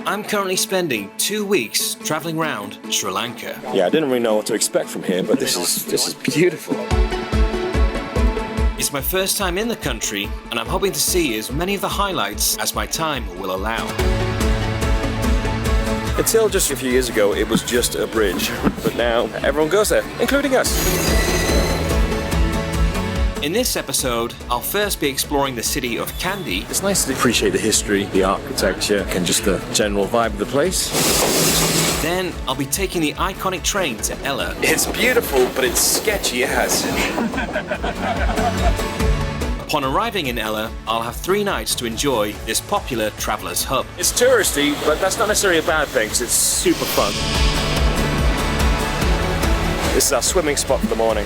I'm currently spending 2 weeks traveling around Sri Lanka. Yeah, I didn't really know what to expect from here, but this is beautiful. It's my first time in the country, and I'm hoping to see as many of the highlights as my time will allow. Until just a few years ago, it was just a bridge, but now everyone goes there, including us. In this episode, I'll first be exploring the city of Kandy. It's nice to appreciate the history, the architecture, and just the general vibe of the place. Then I'll be taking the iconic train to Ella. It's beautiful, but it's sketchy as. Upon arriving in Ella, I'll have 3 nights to enjoy this popular traveller's hub. It's touristy, but that's not necessarily a bad thing, because it's super fun. This is our swimming spot for the morning.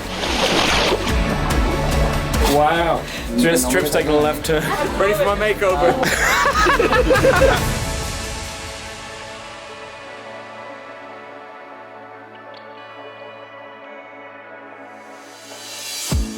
Wow. So this trip's taking a left turn. Ready for my makeover.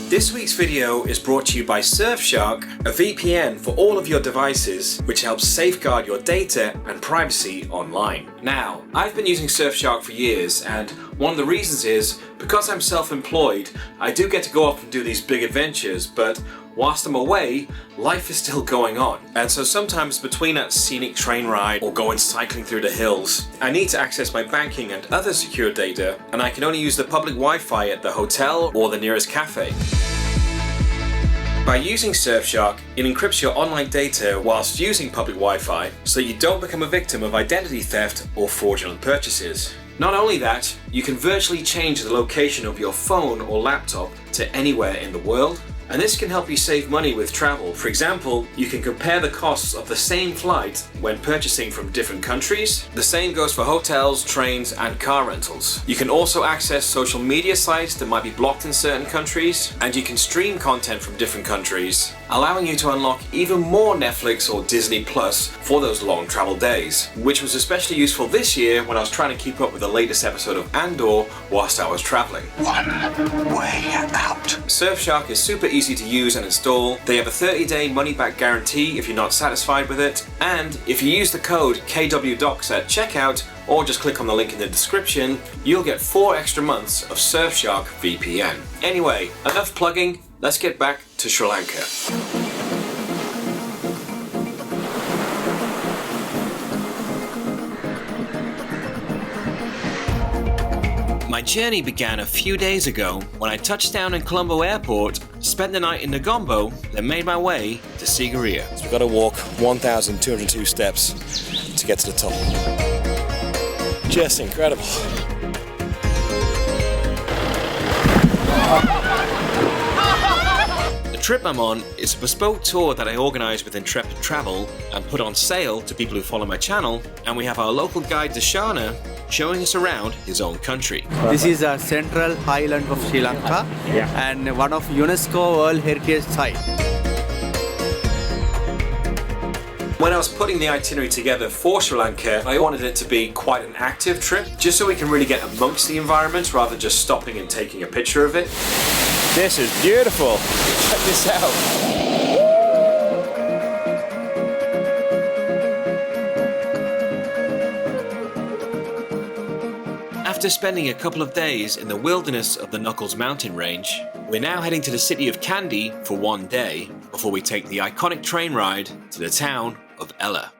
This week's video is brought to you by Surfshark, a VPN for all of your devices, which helps safeguard your data and privacy online. Now, I've been using Surfshark for years, and one of the reasons is because I'm self-employed, I do get to go off and do these big adventures, but whilst I'm away, life is still going on. And so sometimes between a scenic train ride or going cycling through the hills, I need to access my banking and other secure data, and I can only use the public Wi-Fi at the hotel or the nearest cafe. By using Surfshark, it encrypts your online data whilst using public Wi-Fi so you don't become a victim of identity theft or fraudulent purchases. Not only that, you can virtually change the location of your phone or laptop to anywhere in the world, and this can help you save money with travel. For example, you can compare the costs of the same flight when purchasing from different countries. The same goes for hotels, trains, and car rentals. You can also access social media sites that might be blocked in certain countries, and you can stream content from different countries, allowing you to unlock even more Netflix or Disney Plus for those long travel days, which was especially useful this year when I was trying to keep up with the latest episode of Andor whilst I was traveling. One way out. Surfshark is super easy to use and install. They have a 30-day money-back guarantee if you're not satisfied with it, and if you use the code KWDocs at checkout or just click on the link in the description, you'll get 4 extra months of Surfshark VPN. Anyway, enough plugging, let's get back to Sri Lanka. My journey began a few days ago when I touched down in Colombo Airport, spent the night in Negombo, then made my way to Sigiriya. So we've got to walk 1,202 steps to get to the top. Just incredible. The trip I'm on is a bespoke tour that I organised with Intrepid Travel and put on sale to people who follow my channel, and we have our local guide Dashana showing us around his own country. This is a central highland of Sri Lanka and one of UNESCO World Heritage Site. When I was putting the itinerary together for Sri Lanka, I wanted it to be quite an active trip, just so we can really get amongst the environment rather than just stopping and taking a picture of it. This is beautiful. Check this out. After spending a couple of days in the wilderness of the Knuckles mountain range, we're now heading to the city of Kandy for 1 day before we take the iconic train ride to the town of Ella.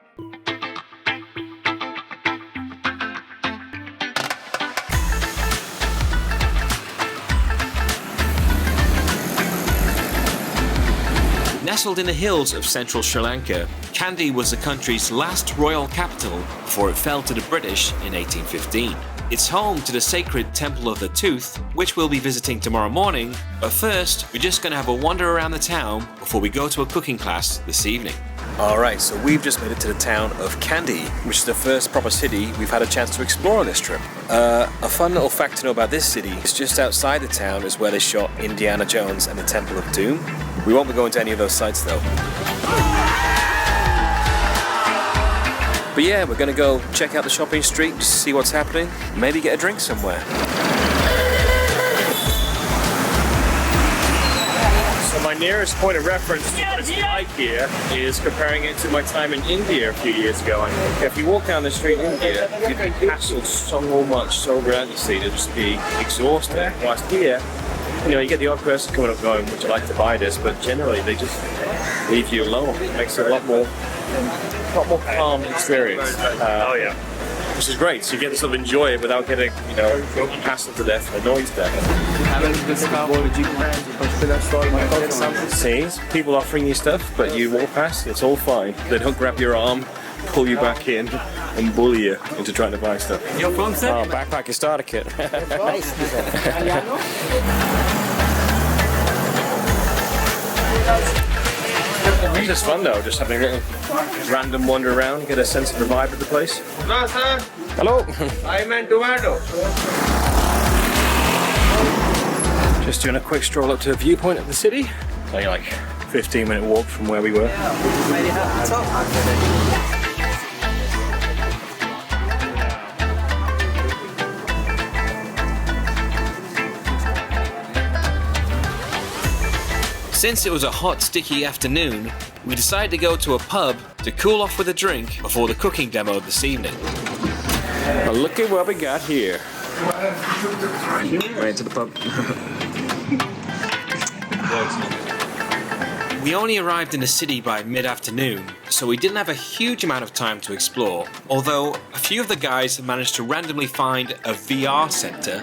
Nestled in the hills of central Sri Lanka, Kandy was the country's last royal capital before it fell to the British in 1815. It's home to the sacred Temple of the Tooth, which we'll be visiting tomorrow morning, but first, we're just going to have a wander around the town before we go to a cooking class this evening. Alright, so we've just made it to the town of Kandy, which is the first proper city we've had a chance to explore on this trip. A fun little fact to know about this city is just outside the town is where they shot Indiana Jones and the Temple of Doom. We won't be going to any of those sites though. But yeah, we're gonna go check out the shopping street, just see what's happening, maybe get a drink somewhere. So My nearest point of reference to what it's like here is comparing it to my time in India a few years ago. And if you walk down the street in India, you'd be hassled so much, so relentlessly to just be exhausted. Whilst here, you know, you get the odd person coming up going, would you like to buy this? But generally, they just leave you alone. It makes it a lot more calm experience. Oh yeah. Which is great, so you get to sort of enjoy it without getting, you know, hassled to death and annoyed to death. See, people offering you stuff, but you walk past, it's all fine. They don't grab your arm, pull you back in, and bully you into trying to buy stuff. You're from, sir? Oh, backpacker starter kit. It's just fun though, just having a little random wander around, get a sense of the vibe of the place. Hello, sir. Hello. I meant tomato. Just doing a quick stroll up to a viewpoint of the city. Only like 15-minute walk from where we were. Since it was a hot, sticky afternoon, we decided to go to a pub to cool off with a drink before the cooking demo this evening. Well, look at what we got here. Right to the pub. We only arrived in the city by mid-afternoon, so we didn't have a huge amount of time to explore, although a few of the guys managed to randomly find a VR center.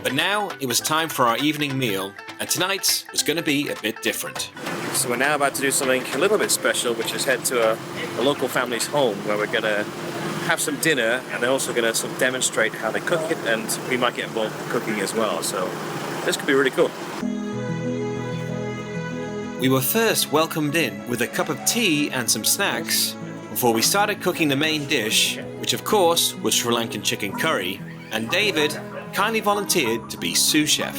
But now it was time for our evening meal, and tonight was going to be a bit different. So we're now about to do something a little bit special, which is head to a local family's home where we're going to have some dinner, and they're also going to sort of demonstrate how they cook it, and we might get involved in cooking as well. So this could be really cool. We were first welcomed in with a cup of tea and some snacks before we started cooking the main dish, which of course was Sri Lankan chicken curry, and David kindly volunteered to be sous chef.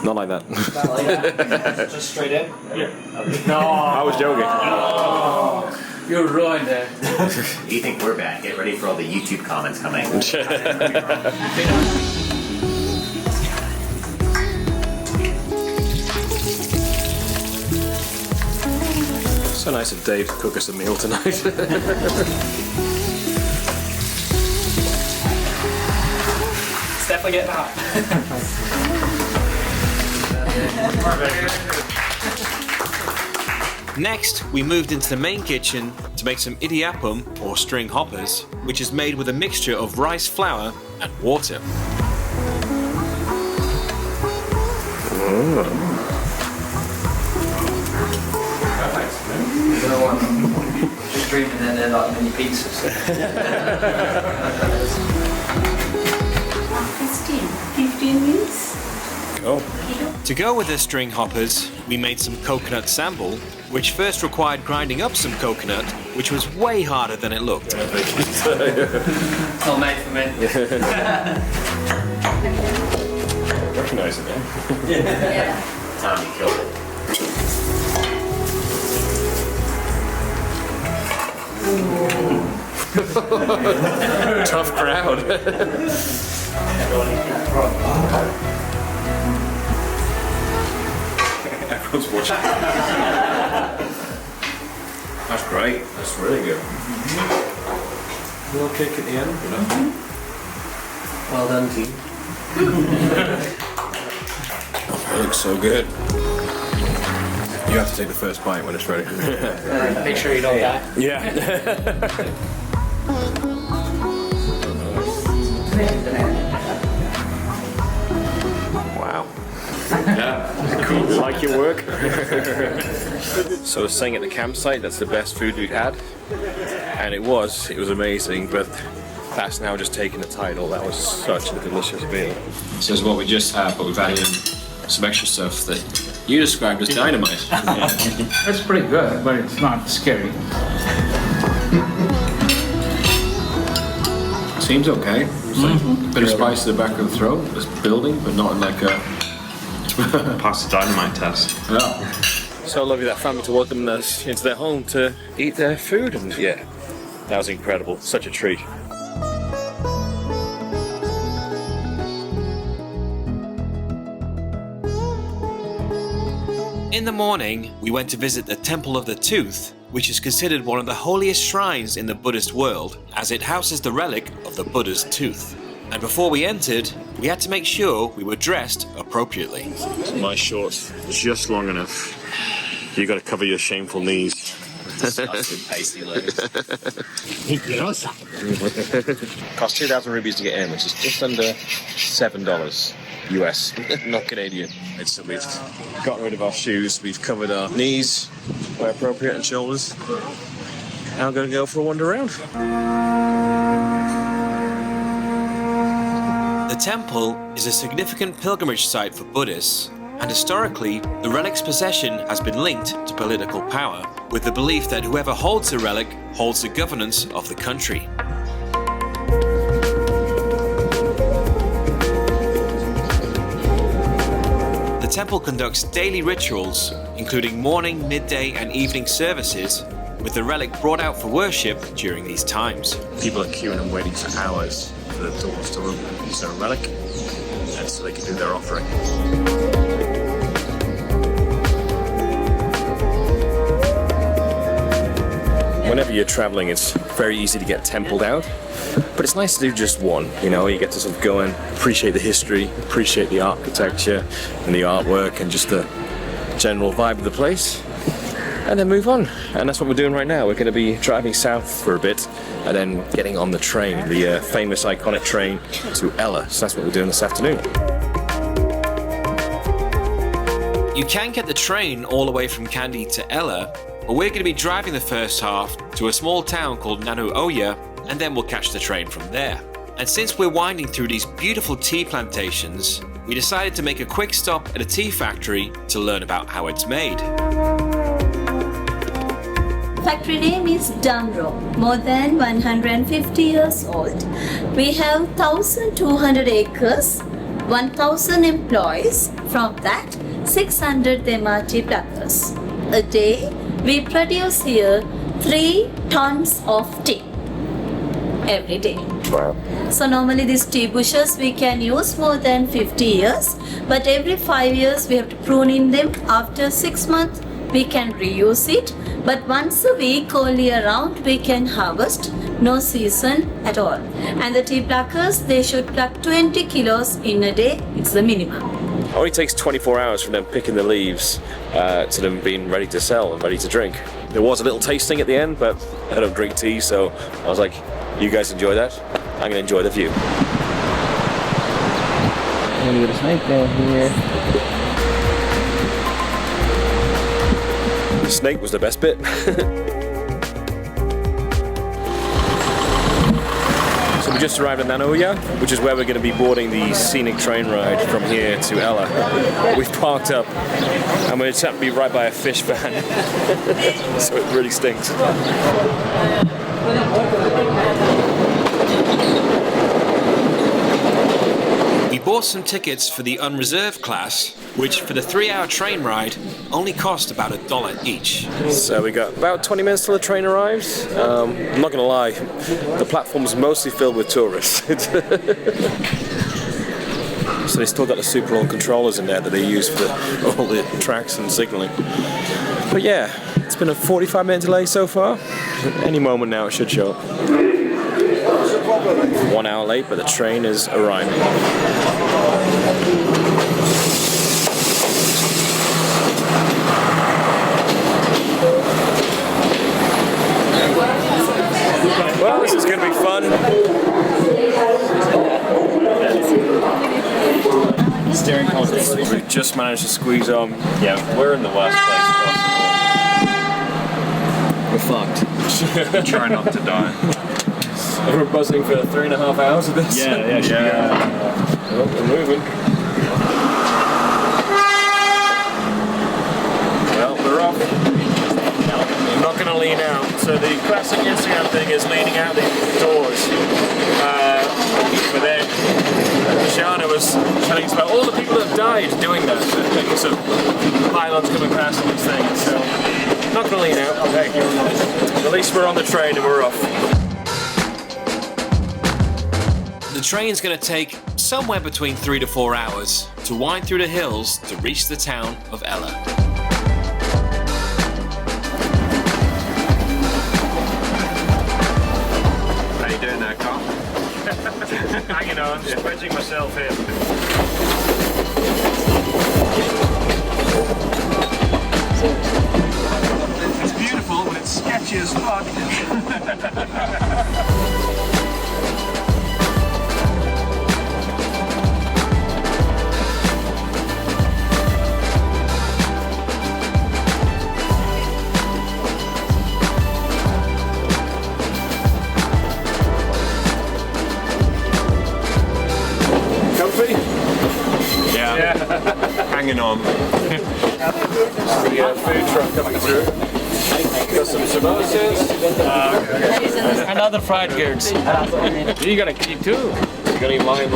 Not like that. Just straight in? Yeah. No. I was joking. You ruined it. You think we're bad? Get ready for all the YouTube comments coming. So nice of Dave to cook us a meal tonight. It's definitely getting hot. Next, we moved into the main kitchen to make some idiyappam, or string hoppers, which is made with a mixture of rice flour and water. Just dreaming and then like mini pizzas. 15 minutes. Oh. To go with the string hoppers, we made some coconut sambal, which first required grinding up some coconut, which was way harder than it looked. It's not made for me. Recognize it, man. Yeah. Tommy killed it. Tough crowd. Everyone's watching. That's great. That's really good. Little kick at the end, you know. Well done, team. It looks so good. You have to take the first bite when it's ready. Make sure you don't die. Yeah. Wow. Yeah. Cool. Like your work? So I was saying at the campsite that's the best food we'd had. And it was amazing, but that's now just taking the title. That was such a delicious meal. So it's what we just had, but we've added in some extra stuff that you described as dynamite. It's pretty good, but it's not scary. Seems okay. It's like a bit of spice to the back of the throat. It's building, but not like a... Pass the dynamite test. Yeah. So lovely that family to welcome us into their home to eat their food, and yeah, that was incredible. Such a treat. In the morning, we went to visit the Temple of the Tooth, which is considered one of the holiest shrines in the Buddhist world, as it houses the relic of the Buddha's tooth. And before we entered, we had to make sure we were dressed appropriately. My shorts just long enough. You got to cover your shameful knees. Pasty legs. Cost 2,000 rupees to get in, which is just under $7 US, not Canadian. So we've got rid of our shoes, we've covered our knees where appropriate and shoulders. Now I'm going to go for a wander around. The temple is a significant pilgrimage site for Buddhists, and historically, the relic's possession has been linked to political power, with the belief that whoever holds the relic holds the governance of the country. The temple conducts daily rituals, including morning, midday, and evening services, with the relic brought out for worship during these times. People are queuing and waiting for hours for the doors to open. Use their relic, and so they can do their offering. Whenever you're traveling, it's very easy to get templed out, but it's nice to do just one. You know, you get to sort of go and appreciate the history, appreciate the architecture and the artwork and just the general vibe of the place, and then move on. And that's what we're doing right now. We're going to be driving south for a bit and then getting on the train, the famous iconic train to Ella. So that's what we're doing this afternoon. You can get the train all the way from Kandy to Ella, but we're going to be driving the first half to a small town called Nanuoya, and then we'll catch the train from there. And since we're winding through these beautiful tea plantations, we decided to make a quick stop at a tea factory to learn about how it's made. Factory name is Damro, more than 150 years old. We have 1,200 acres, 1,000 employees. From that, 600 them are tea pluckers. A day, we produce here 3 tons of tea every day. Wow. So normally these tea bushes we can use more than 50 years, but every 5 years we have to prune in them. After 6 months we can reuse it, but once a week all year round we can harvest, no season at all. And the tea pluckers, they should pluck 20 kilos in a day, it's the minimum. It only takes 24 hours from them picking the leaves to them being ready to sell and ready to drink. There was a little tasting at the end, but I don't drink tea, so I was like, you guys enjoy that, I'm going to enjoy the view. I'm going to get a snake down here. The snake was the best bit. So we just arrived at Nanuoya, which is where we're going to be boarding the scenic train ride from here to Ella. We've parked up and we're just happened to be right by a fish van, so it really stinks. We bought some tickets for the unreserved class, which for the 3-hour train ride only cost about $1 each. So we got about 20 minutes till the train arrives. I'm not gonna lie, the platform's mostly filled with tourists. So they still got the super long controllers in there that they use for all the tracks and signaling. But yeah, it's been a 45-minute delay so far. Any moment now it should show up. 1 hour late, but the train is arriving. Well, this is going to be fun. Steering columns. We just managed to squeeze on. Yeah, we're in the worst place possible. We're fucked. Try not to die. We're buzzing for 3.5 hours of this. Yeah. Well, we're moving. Well, we're off. I'm not going to lean out. So the classic Instagram thing is leaning out the doors. But then Shana was telling us about all the people that have died doing that. So pylons coming past all these things. So not going to lean out. Okay. At least we're on the train and we're off. The train's going to take somewhere between 3 to 4 hours to wind through the hills to reach the town of Ella. I'm just wedging myself in. It's beautiful, but it's sketchy as fuck. Comfy? Yeah. Hanging on. The food truck coming through. Got some samosas. And other fried goods. You gotta keep too. You got any lime?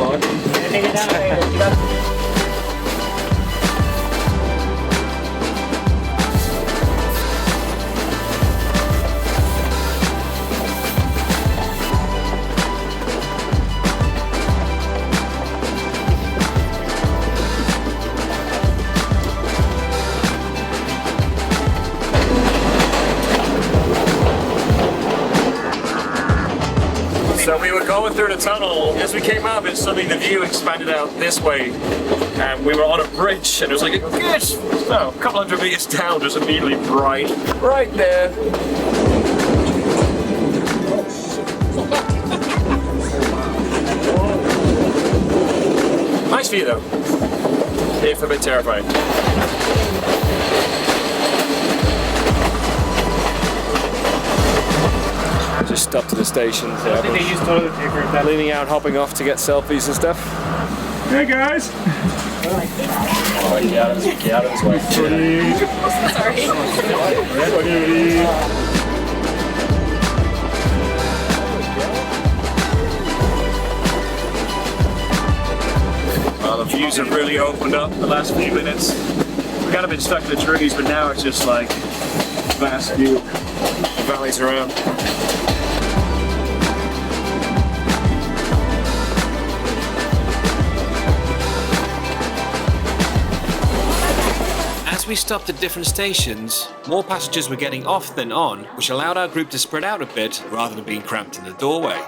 So we were going through the tunnel. As we came out of it, suddenly the view expanded out this way. And we were on a bridge, and it was like a couple hundred meters down, just immediately bright. Right there. Nice view though. If a bit terrifying. Just stopped at the station. So I think they use toilet paper. Leaning out, hopping off to get selfies and stuff. Hey guys! Get out of his way. Sorry. Well, the views have really opened up the last few minutes. We kind of been stuck in the trees, but now it's just like vast view. The valleys around. As we stopped at different stations, more passengers were getting off than on, which allowed our group to spread out a bit rather than being cramped in the doorway.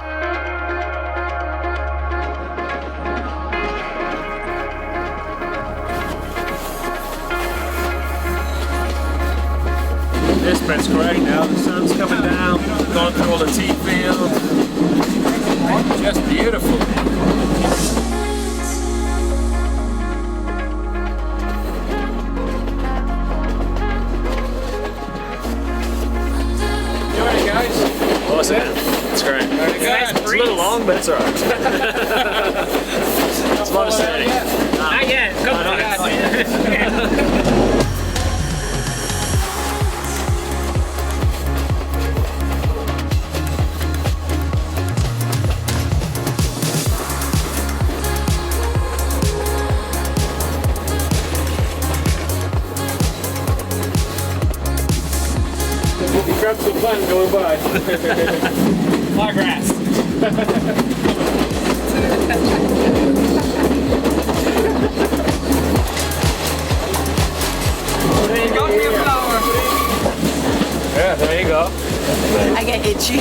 This bit's great now. The sun's coming down, going through all the tea fields. Just beautiful. Awesome. It's great. It's a little long, but it's alright. It's a lot of standing. Not yet. Come on. Grab some fun going by. My grass. There you go, be a flower. Yeah, there you go. I get itchy.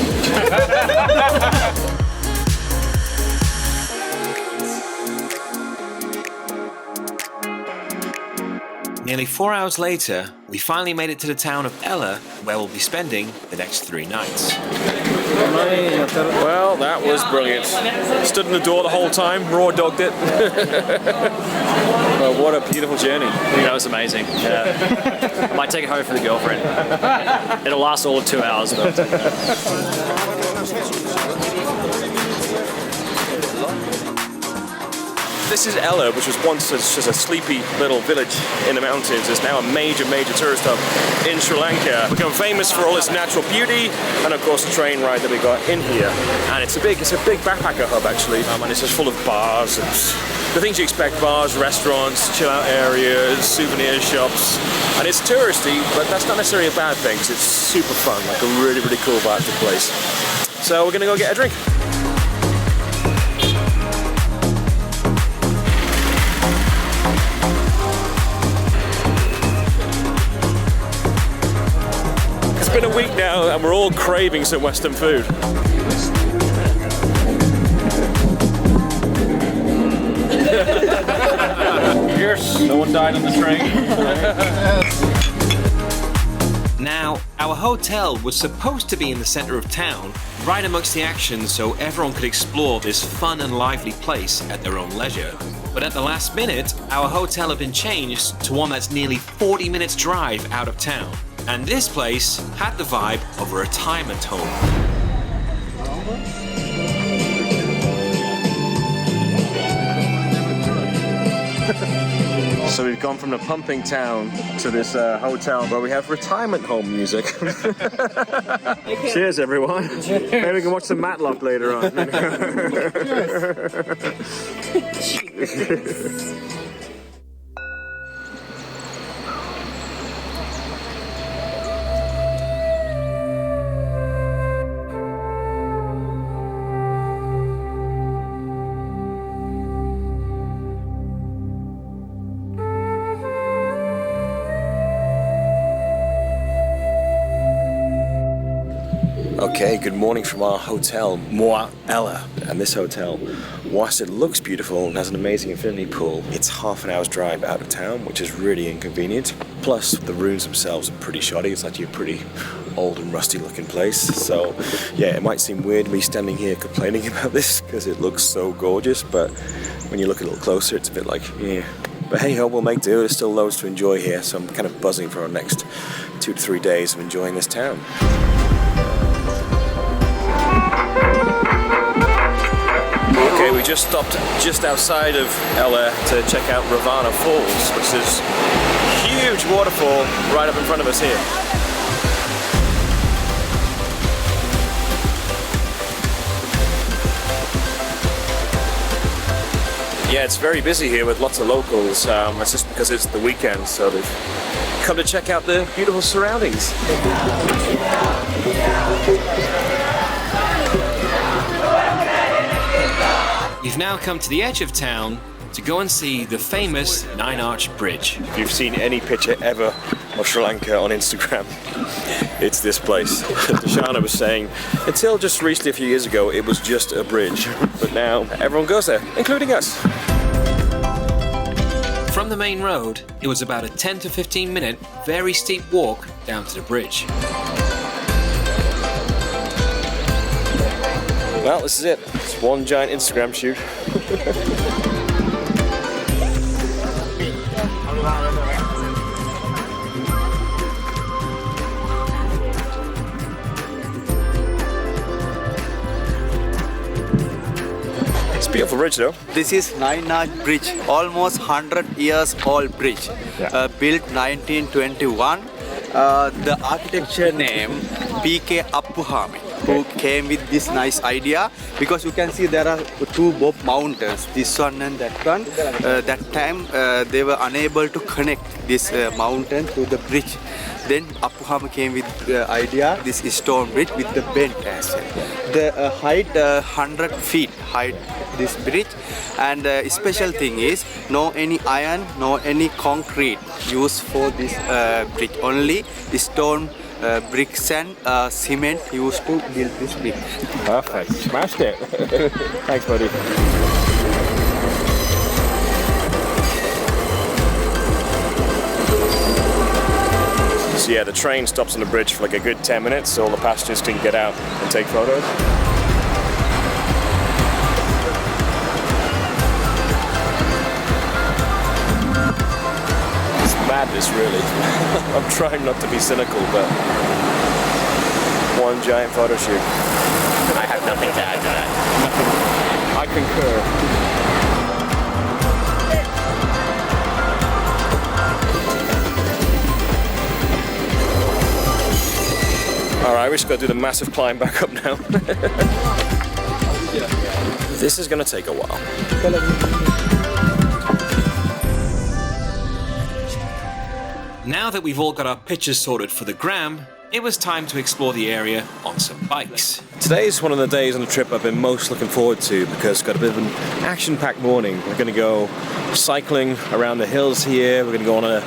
Nearly 4 hours later, we finally made it to the town of Ella, where we'll be spending the next 3 nights. Well, that was brilliant. Stood in the door the whole time, raw dogged it. Well, what a beautiful journey. That was amazing. Yeah. I might take it home for the girlfriend. It'll last all of 2 hours, but. This is Ella, which was once just a sleepy little village in the mountains. It's now a major tourist hub in Sri Lanka. Become famous for all its natural beauty, and of course the train ride that we got in here. And it's a big backpacker hub actually, and it's just full of bars and the things you expect: bars, restaurants, chill out areas, souvenir shops. And it's touristy, but that's not necessarily a bad thing, because it's super fun, like a really cool vibe to the place. So we're gonna go get a drink. It's been a week now and we're all craving some Western food. Yes, no one died on the train. Now, our hotel was supposed to be in the center of town, right amongst the action so everyone could explore this fun and lively place at their own leisure. But at the last minute, our hotel had been changed to one that's nearly 40 minutes drive out of town. And this place had the vibe of a retirement home. So we've gone from the pumping town to this hotel where we have retirement home music. Cheers, everyone. Maybe we can watch some Matlock later on. Okay, good morning from our hotel, MOI Ella. And this hotel, whilst it looks beautiful and has an amazing infinity pool, it's half an hour's drive out of town, which is really inconvenient. Plus, the rooms themselves are pretty shoddy. It's actually a pretty old and rusty looking place. So, yeah, it might seem weird me standing here complaining about this because it looks so gorgeous, but when you look a little closer, it's a bit like, yeah. But hey ho, we'll make do. There's still loads to enjoy here, so I'm kind of buzzing for our next 2 to 3 days of enjoying this town. Okay, we just stopped just outside of Ella to check out Ravana Falls, which is a huge waterfall right up in front of us here. Yeah, it's very busy here with lots of locals. That's just because it's the weekend, so they've come to check out the beautiful surroundings. We've now come to the edge of town to go and see the famous 9-arch bridge. If you've seen any picture ever of Sri Lanka on Instagram, it's this place. Dashana was saying, until just recently a few years ago, it was just a bridge. But now everyone goes there, including us. From the main road, it was about a 10 to 15 minute, very steep walk down to the bridge. Well, this is it. It's one giant Instagram shoot. It's a beautiful bridge though. This is 9-arch bridge, almost 100 years old bridge, built 1921. The architecture name P.K. Appuhami, who came with this nice idea, because you can see there are 2 both mountains, this one and that one. That time they were unable to connect this mountain to the bridge. Then Appuhami came with the idea, this stone bridge with the bend as well. The height 100 feet height this bridge, and special thing is no any iron, no any concrete used for this bridge. Only stone, bricks and cement used to build this bridge. Perfect. Smashed it. Thanks, buddy. So yeah, the train stops on the bridge for like a good 10 minutes so all the passengers can get out and take photos. It's madness, really. I'm trying not to be cynical, but one giant photo shoot. I have nothing to add to that. I concur. Alright, we just gotta do the massive climb back up now. This is gonna take a while. Now that we've all got our pictures sorted for the gram, it was time to explore the area on some bikes. Today's one of the days on the trip I've been most looking forward to because it's got a bit of an action-packed morning. We're going to go cycling around the hills here, we're going to go on a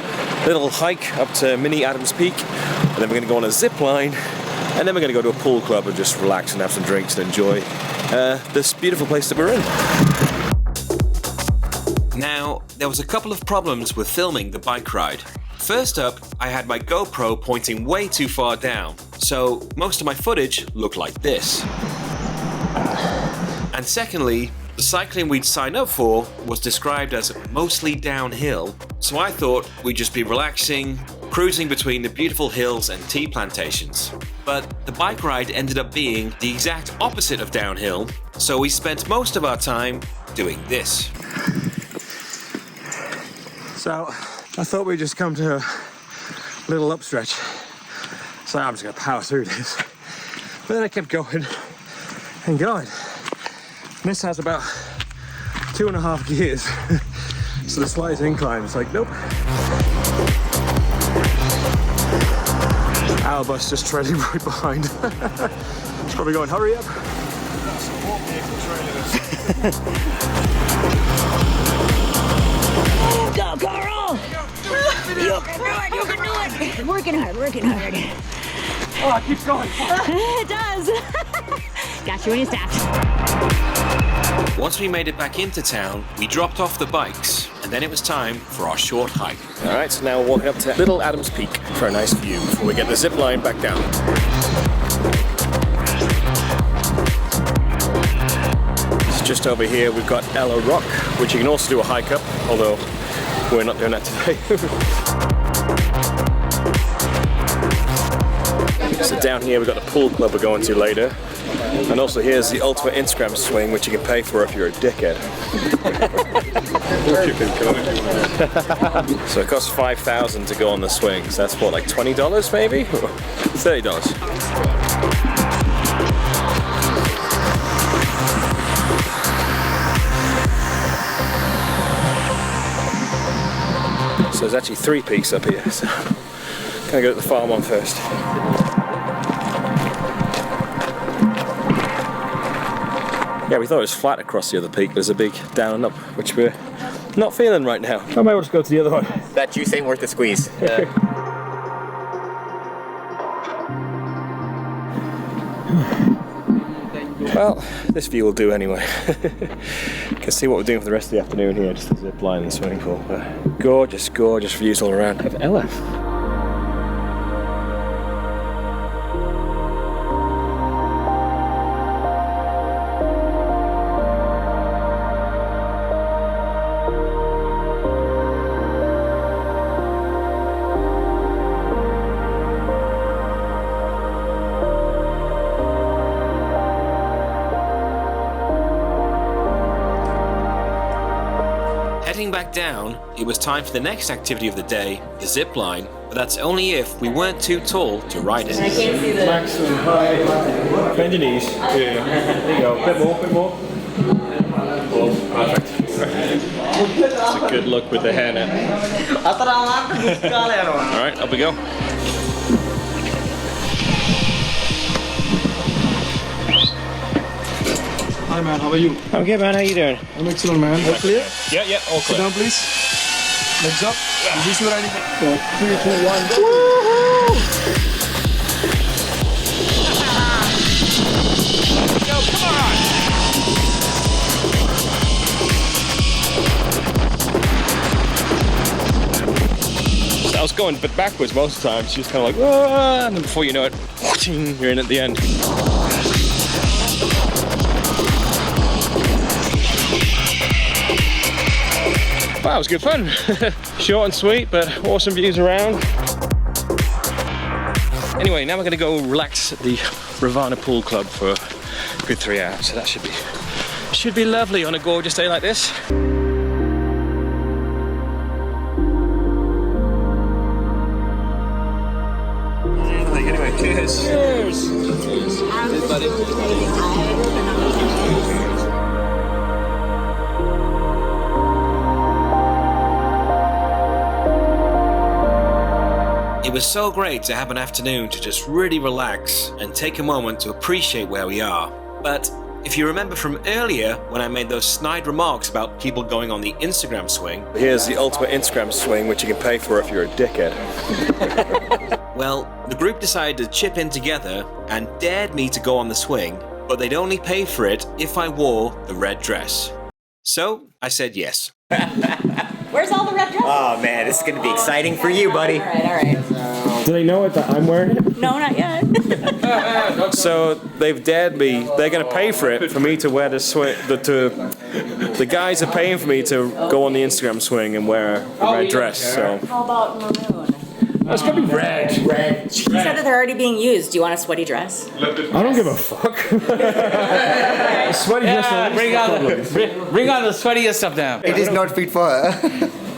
little hike up to Mini Adams Peak, and then we're going to go on a zip line, and then we're going to go to a pool club and just relax and have some drinks and enjoy this beautiful place that we're in. Now, there was a couple of problems with filming the bike ride. First up, I had my GoPro pointing way too far down, so most of my footage looked like this. And secondly, the cycling we'd signed up for was described as mostly downhill, so I thought we'd just be relaxing, cruising between the beautiful hills and tea plantations. But the bike ride ended up being the exact opposite of downhill, so we spent most of our time doing this. So, I thought we'd just come to a little upstretch. So I'm just gonna power through this. But then I kept going and going. And this has about 2.5 gears. So the slightest incline, it's like, nope. Our bus just treading right behind. It's probably going, hurry up. Go, Karl! You can do it! Working hard. Oh, it keeps going. It does. Got you when you stopped. Once we made it back into town, we dropped off the bikes, and then it was time for our short hike. Alright, so now we're walking up to Little Adams Peak for a nice view before we get the zip line back down. So just over here we've got Ella Rock, which you can also do a hike up, although we're not doing that today. So down here we've got the pool club we're going to later. And also here's the ultimate Instagram swing, which you can pay for if you're a dickhead. So it costs $5,000 to go on the swing. So that's what, like $20 maybe? $30. So there's actually 3 peaks up here. So gonna go to the far one first. Yeah, we thought it was flat across the other peak. There's a big down and up, which we're not feeling right now. I might just go to the other one. That juice ain't worth the squeeze. Well, this view will do anyway. You can see what we're doing for the rest of the afternoon here, just the zip line and swimming pool. Gorgeous, gorgeous views all around of Ella. Heading back down, it was time for the next activity of the day, the zip line, but that's only if we weren't too tall to ride it. I can't see the... Maximum high. Bend your knees. Yeah. There you go. Bit more. Oh, perfect. That's a good look with the hairnet. Alright, up we go. Hi man, how are you? I'm good man, how you doing? I'm excellent man. All clear? Yeah, all Sit clear. down please. Legs up. Is this your riding? 3, 2, 1, go! Come on! So I was going a bit backwards most of the time. She was kind of like, ah, and then before you know it, you're in at the end. Wow, it was good fun. Short and sweet, but awesome views around. Anyway, now we're going to go relax at the Ravana Pool Club for a good 3 hours. So that should be lovely on a gorgeous day like this. Anyway, cheers. Cheers. Cheers, buddy. It was so great to have an afternoon to just really relax and take a moment to appreciate where we are. But if you remember from earlier when I made those snide remarks about people going on the Instagram swing... Here's the ultimate Instagram swing, which you can pay for if you're a dickhead. Well, the group decided to chip in together and dared me to go on the swing, but they'd only pay for it if I wore the red dress. So I said yes. Where's all the red dresses? Oh man, this is gonna be exciting for you, buddy. All right. Do they know that I'm wearing it? No, not yet. So they've dared me. They're going to pay for it for me to wear the swing. The guys are paying for me to go on the Instagram swing and wear a red dress. So How about maroon? that's gonna be red. She said that they're already being used. Do you want a sweaty dress? I don't give a fuck. Sweaty dress. Bring on the sweatiest of them. It is not fit for her.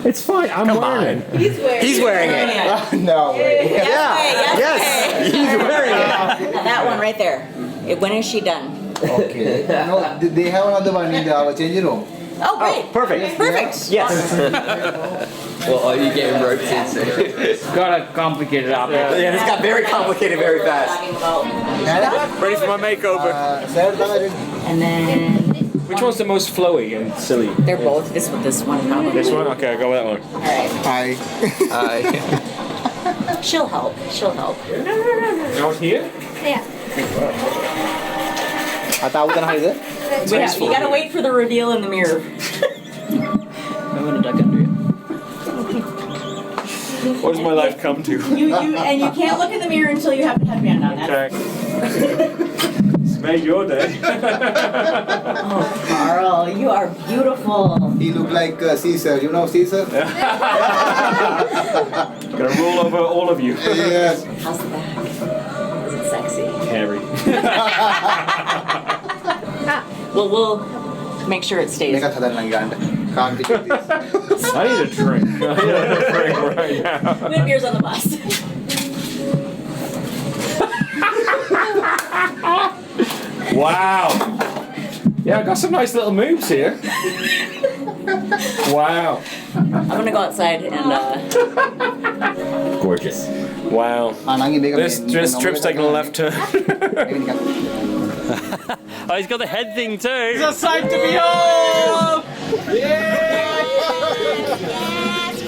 It's fine. I'm wearing it. He's wearing it. No way. Yes. He's wearing it. That one right there. When is she done? Okay. No, they have another one in our changing room. Oh, great. Perfect. Perfect. Yes. Well, are you getting roped into? It's got a complicated option. Yeah, this got very complicated very fast. Ready for my makeover. And then Which one's the most flowy and silly? they're both this one probably. This one? Okay, I'll go with that one. All right. Hi. She'll help. She'll help. You want here? Yeah. I thought we were gonna hide it. You gotta wait for the reveal in the mirror. I'm gonna duck under you. What does my life come to? And you can't look in the mirror until you have the headband on. Okay. It's made your day. Oh, Karl, you are beautiful. He looked like Caesar. You know Caesar? Gonna rule over all of you. Yes. How's the back? Is it sexy? Hairy. Well, we'll make sure it stays. Can't take this. I need a drink. I need a drink right now. We have beers on the bus. Wow. Yeah, I got some nice little moves here. Wow. I'm gonna go outside and Gorgeous. Wow. This trip's taking a left turn. Oh, he's got the head thing too. It's a sight to behold! Yes,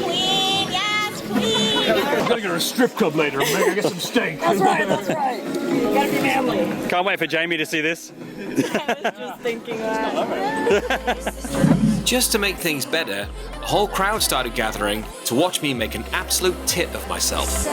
queen! Yes, queen! I'm gonna go to a strip club later and maybe get some steak. That's right. You gotta be manly. Can't wait for Jamie to see this. I was just thinking that. Just to make things better, a whole crowd started gathering to watch me make an absolute tit of myself.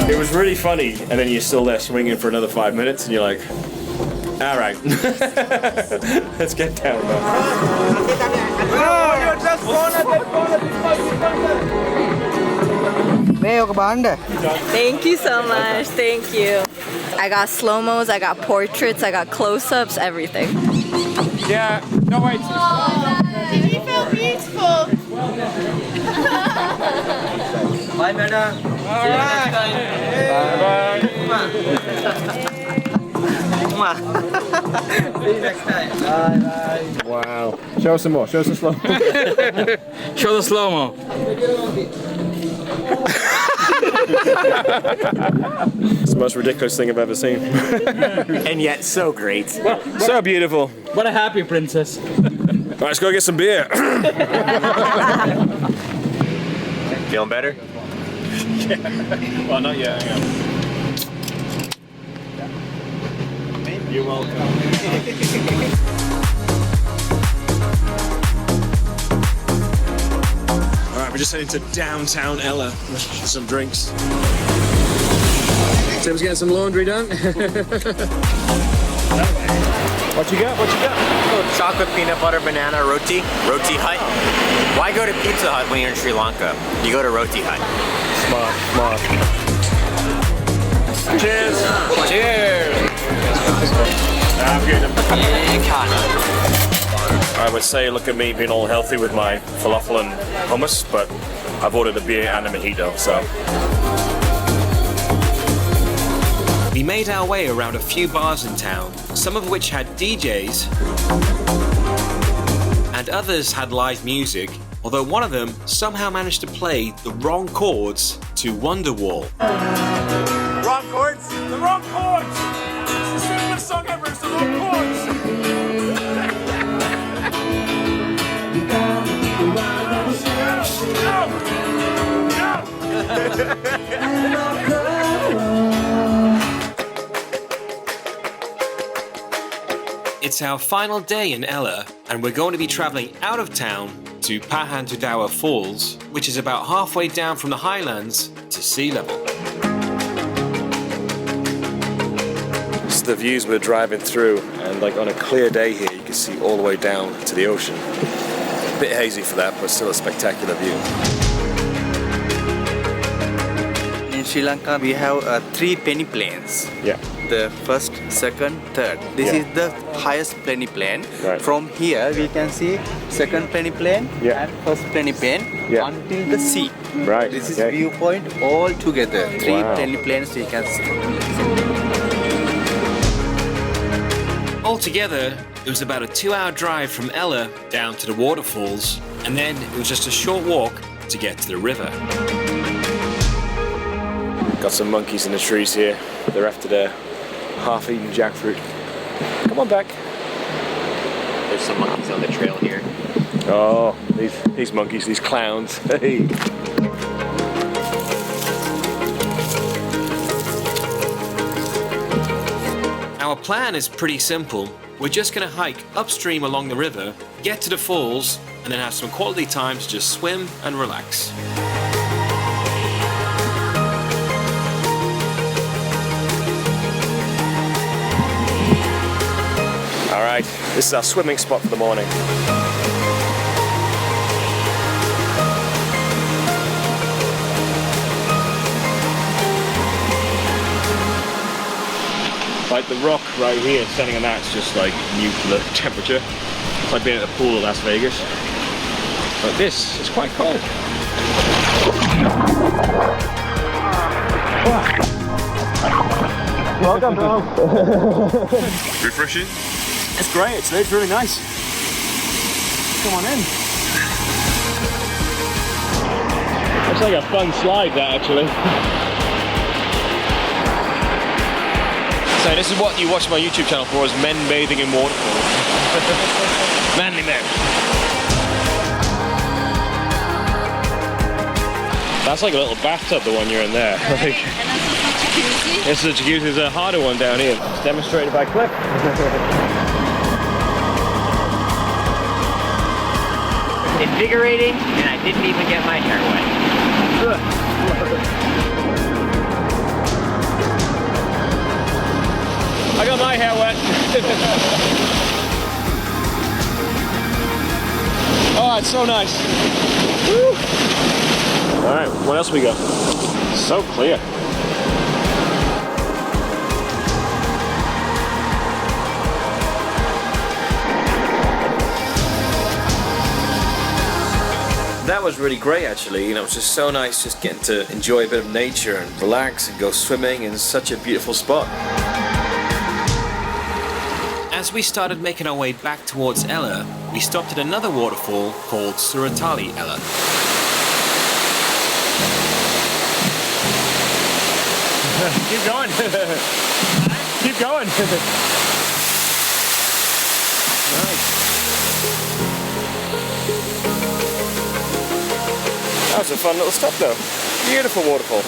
It was really funny, and then you're still there swinging for another 5 minutes, and you're like, all right, let's get down now. Thank you so much. Thank you. I got slow-mos, I got portraits, I got close-ups, everything. Yeah, no wait. You feel beautiful. Bye, madam. Bye bye. See you next time. Bye bye. Wow. Show us some more. Show us some slow. Show the slow-mo. It's the most ridiculous thing I've ever seen. And yet so great. So beautiful. What a happy princess. All right, let's go get some beer. Feeling better? Well, not yet. Hang on. You're welcome. All right, we're just heading to downtown Ella for some drinks. Tim's getting some laundry done. What you got? What you got? Oh, chocolate peanut butter banana roti hut. Why go to Pizza Hut when you're in Sri Lanka? You go to Roti Hut. Smart. Cheers. Cheers. I'm good. Yeah, I would say, look at me being all healthy with my falafel and hummus, but I've ordered a beer and a mojito, so. We made our way around a few bars in town, some of which had DJs, and others had live music although one of them somehow managed to play the wrong chords to Wonderwall. Wrong chords? The wrong chords! It's the simplest song ever, it's the wrong chords! It's our final day in Ella, and we're going to be travelling out of town to Pahanthudawa Falls, which is about halfway down from the highlands to sea level. This is the views we're driving through, and like on a clear day here you can see all the way down to the ocean. A bit hazy for that, but still a spectacular view. In Sri Lanka, we have 3 penny planes. Yeah. The first, second, third. This is the highest penny plane. Right. From here, we can see second penny plane and first penny plane until the sea. Right. This is viewpoint all together. 3 penny planes you can see. Altogether, it was about a 2-hour drive from Ella down to the waterfalls, and then it was just a short walk to get to the river. Got some monkeys in the trees here. They're after their half-eaten jackfruit. Come on back. There's some monkeys on the trail here. Oh, these monkeys, these clowns. Hey. Our plan is pretty simple. We're just going to hike upstream along the river, get to the falls, and then have some quality time to just swim and relax. Alright, this is our swimming spot for the morning. Like the rock right here, standing on that's just like nuclear temperature. It's like being at the pool of Las Vegas. But this is quite cold. Welcome, bro. Refreshing? It's great, it's really nice. Come on in. It's like a fun slide, that actually. So this is what you watch my YouTube channel for, is men bathing in waterfalls. Manly men. That's like a little bathtub, the one you're in there. This is a jacuzzi. There's a harder one down here. It's demonstrated by Cliff. Invigorating, and I didn't even get my hair wet. I got my hair wet. Oh, it's so nice. Woo. All right, what else we got? So clear. That was really great actually, you know, it was just so nice just getting to enjoy a bit of nature and relax and go swimming in such a beautiful spot. As we started making our way back towards Ella, we stopped at another waterfall called Suratali Ella. Keep going. Keep going. Nice. That was a fun little stop though. Beautiful waterfall.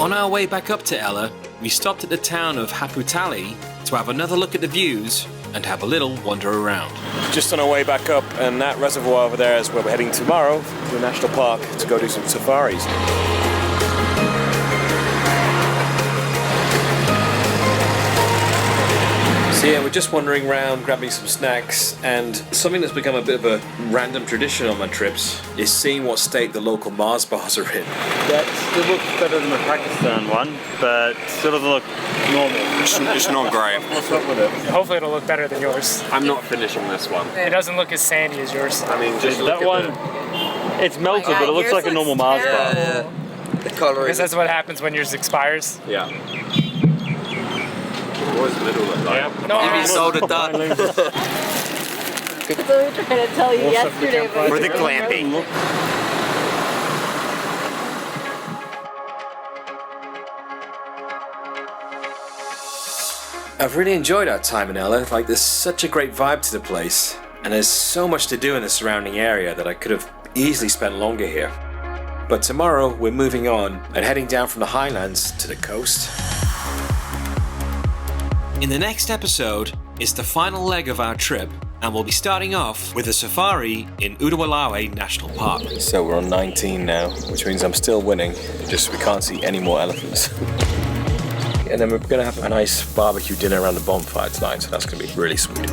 On our way back up to Ella, we stopped at the town of Haputali to have another look at the views and have a little wander around. Just on our way back up, and that reservoir over there is where we're heading tomorrow to the national park to go do some safaris. So yeah, we're just wandering around, grabbing some snacks, and something that's become a bit of a random tradition on my trips is seeing what state the local Mars bars are in. That still looks better than the Pakistan one, but still doesn't look normal. It's not great. What's up with it? Hopefully it'll look better than yours. I'm not finishing this one. It doesn't look as sandy as yours. I mean, just that one, it's melted, but it looks like a normal Mars bar. The color Because that's what happens when yours expires. Yeah. What does the middle look like? No, Maybe sold it done. That's what we were trying to tell you yesterday. For the glamping. I've really enjoyed our time in Ella. Like, there's such a great vibe to the place, and there's so much to do in the surrounding area that I could have easily spent longer here. But tomorrow we're moving on and heading down from the highlands to the coast. In the next episode, it's the final leg of our trip, and we'll be starting off with a safari in Udawalawe National Park. So we're on 19 now, which means I'm still winning, just we can't see any more elephants. And then we're gonna have a nice barbecue dinner around the bonfire tonight, so that's gonna be really sweet.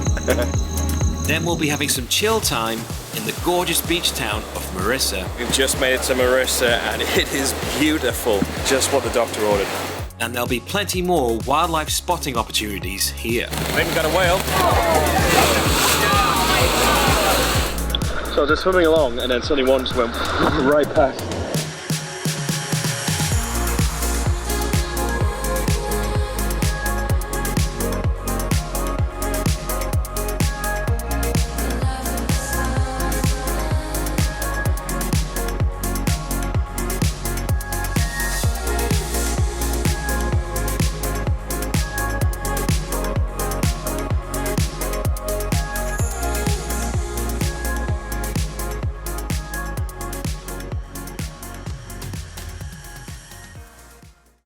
Then we'll be having some chill time in the gorgeous beach town of Marissa. We've just made it to Marissa and it is beautiful, just what the doctor ordered. And there'll be plenty more wildlife spotting opportunities here. I think we got a whale. So I was just swimming along and then suddenly one just went right past.